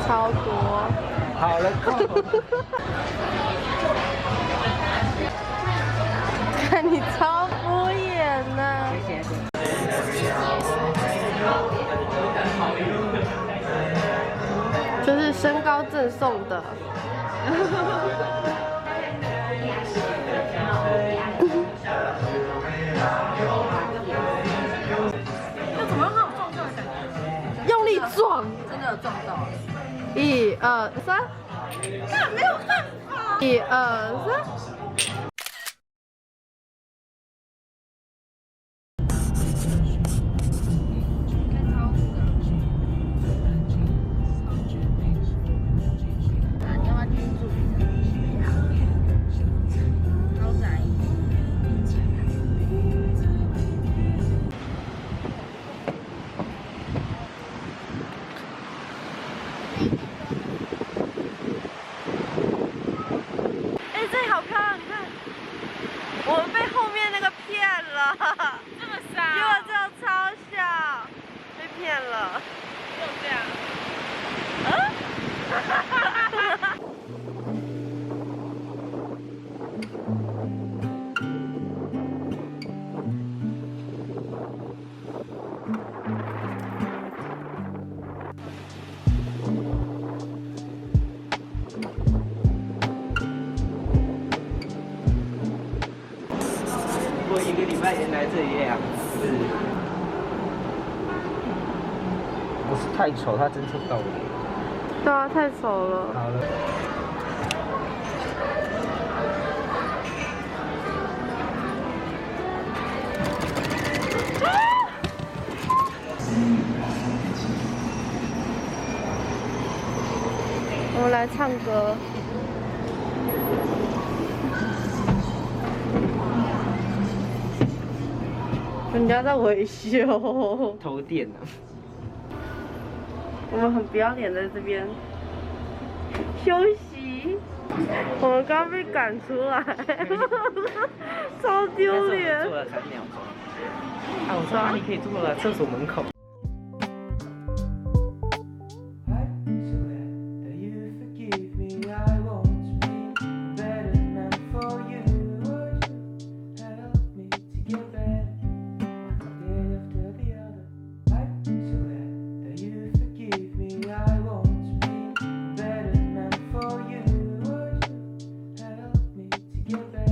超多。好了，够了。看你超敷衍呢。谢谢。这是身高赠送的。要怎么让它有撞到的感觉？用力撞。真的有撞到。 1、2、3，那没有办法。1、2、3。我们被后面那个骗了，这么傻？结果只有超小，被骗了。就这样。我1个礼拜前来这里2次，不是太丑，它侦测到了。对啊，太丑了。好了。我们来唱歌。人家在维修，偷电呢。我们很不要脸，在这边休息。我们刚被赶出来，超丢脸。坐了3秒钟。啊，我说你可以坐了厕所门口。Get back.